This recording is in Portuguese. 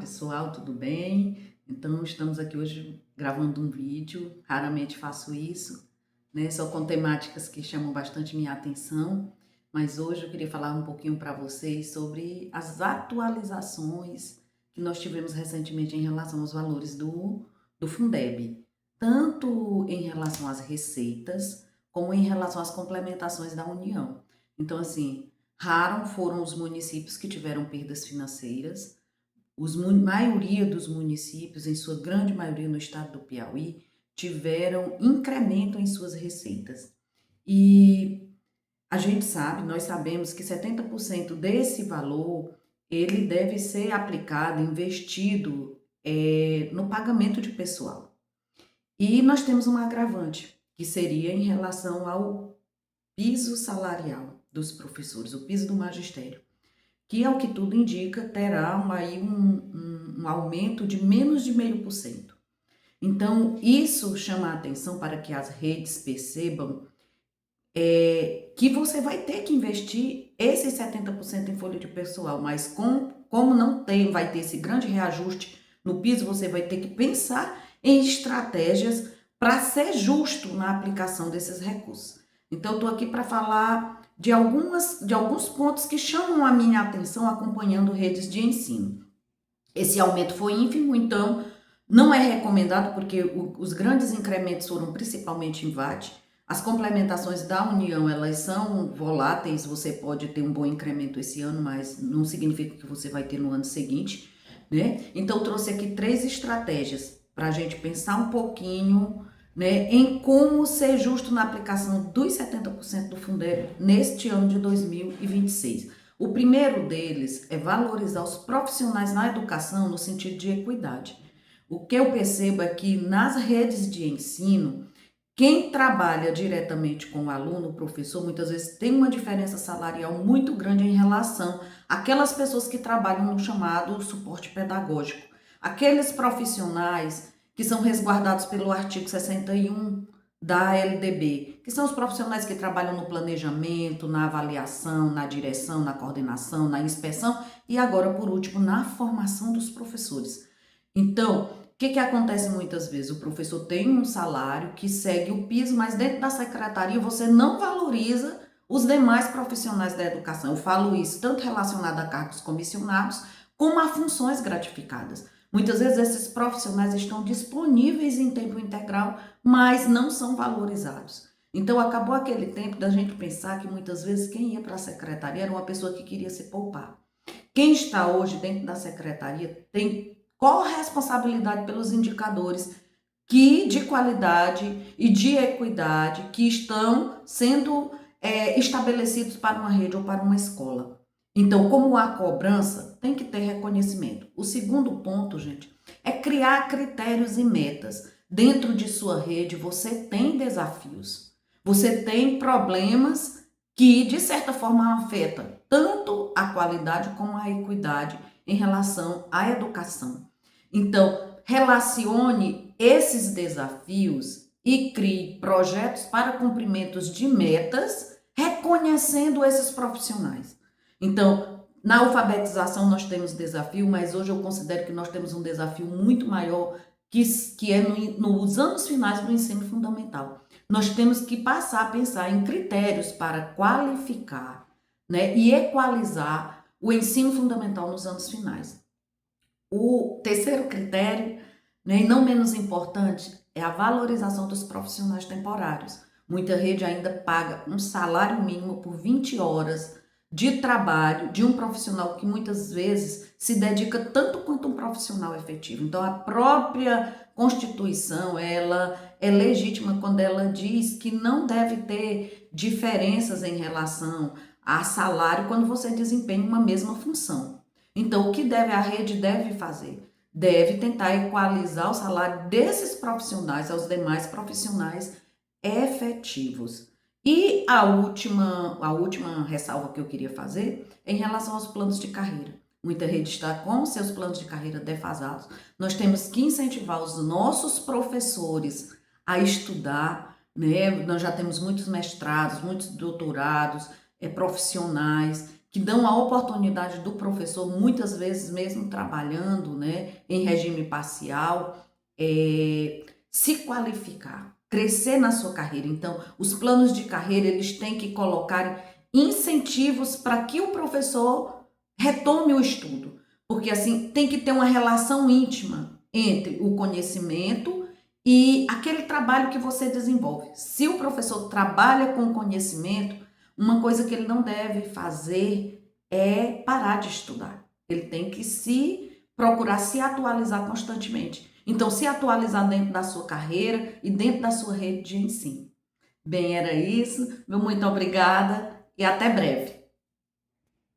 pessoal, tudo bem? Então, estamos aqui hoje gravando um vídeo, raramente faço isso, né? Só com temáticas que chamam bastante minha atenção, mas hoje eu queria falar um pouquinho para vocês sobre as atualizações que nós tivemos recentemente em relação aos valores do Fundeb, tanto em relação às receitas, como em relação às complementações da União. Então, assim, raro foram os municípios que tiveram perdas financeiras. Maioria dos municípios, em sua grande maioria no estado do Piauí, tiveram incremento em suas receitas. E a gente sabe, nós sabemos que 70% desse valor, ele deve ser aplicado, investido no pagamento de pessoal. E nós temos um agravante, que seria em relação ao piso salarial dos professores, o piso do magistério, que, ao que tudo indica, terá um aumento de menos de 0,5%. Então, isso chama a atenção para que as redes percebam que você vai ter que investir esses 70% em folha de pessoal, mas como não vai ter esse grande reajuste no piso, você vai ter que pensar em estratégias para ser justo na aplicação desses recursos. Então, eu estou aqui para falar de alguns pontos que chamam a minha atenção acompanhando redes de ensino. Esse aumento foi ínfimo, então não é recomendado, porque os grandes incrementos foram principalmente em VAT. As complementações da União, elas são voláteis, você pode ter um bom incremento esse ano, mas não significa que você vai ter no ano seguinte, né? Então, eu trouxe aqui 3 estratégias para a gente pensar um pouquinho, né, em como ser justo na aplicação dos 70% do Fundeb neste ano de 2026. O primeiro deles é valorizar os profissionais na educação no sentido de equidade. O que eu percebo é que nas redes de ensino, quem trabalha diretamente com o aluno, o professor, muitas vezes tem uma diferença salarial muito grande em relação àquelas pessoas que trabalham no chamado suporte pedagógico. Aqueles profissionais que são resguardados pelo artigo 61 da LDB, que são os profissionais que trabalham no planejamento, na avaliação, na direção, na coordenação, na inspeção e agora, por último, na formação dos professores. Então, o que acontece muitas vezes? O professor tem um salário que segue o piso, mas dentro da secretaria você não valoriza os demais profissionais da educação. Eu falo isso tanto relacionado a cargos comissionados, como a funções gratificadas. Muitas vezes esses profissionais estão disponíveis em tempo integral, mas não são valorizados. Então, acabou aquele tempo da gente pensar que muitas vezes quem ia para a secretaria era uma pessoa que queria se poupar. Quem está hoje dentro da secretaria tem corresponsabilidade pelos indicadores de qualidade e de equidade que estão sendo estabelecidos para uma rede ou para uma escola. Então, como há cobrança, tem que ter reconhecimento. O segundo ponto, gente, é criar critérios e metas. Dentro de sua rede, você tem desafios. Você tem problemas que, de certa forma, afetam tanto a qualidade como a equidade em relação à educação. Então, relacione esses desafios e crie projetos para cumprimentos de metas, reconhecendo esses profissionais. Então, na alfabetização nós temos desafio, mas hoje eu considero que nós temos um desafio muito maior, que é nos anos finais do ensino fundamental. Nós temos que passar a pensar em critérios para qualificar, né, e equalizar o ensino fundamental nos anos finais. O terceiro critério, né, e não menos importante, é a valorização dos profissionais temporários. Muita rede ainda paga um salário mínimo por 20 horas de trabalho de um profissional que muitas vezes se dedica tanto quanto um profissional efetivo. Então, a própria Constituição, ela é legítima quando ela diz que não deve ter diferenças em relação a salário quando você desempenha uma mesma função. Então, o que a rede deve fazer? Deve tentar equalizar o salário desses profissionais aos demais profissionais efetivos. E a última ressalva que eu queria fazer é em relação aos planos de carreira. Muita rede está com seus planos de carreira defasados. Nós temos que incentivar os nossos professores a estudar, né? Nós já temos muitos mestrados, muitos doutorados, profissionais que dão a oportunidade do professor, muitas vezes mesmo trabalhando, né, em regime parcial, se qualificar, crescer na sua carreira. Então, os planos de carreira, eles têm que colocar incentivos para que o professor retome o estudo, porque assim tem que ter uma relação íntima entre o conhecimento e aquele trabalho que você desenvolve. Se o professor trabalha com conhecimento, uma coisa que ele não deve fazer é parar de estudar. Ele tem que procurar se atualizar constantemente. Então, se atualizar dentro da sua carreira e dentro da sua rede de ensino. Bem, era isso. Meu muito obrigada e até breve.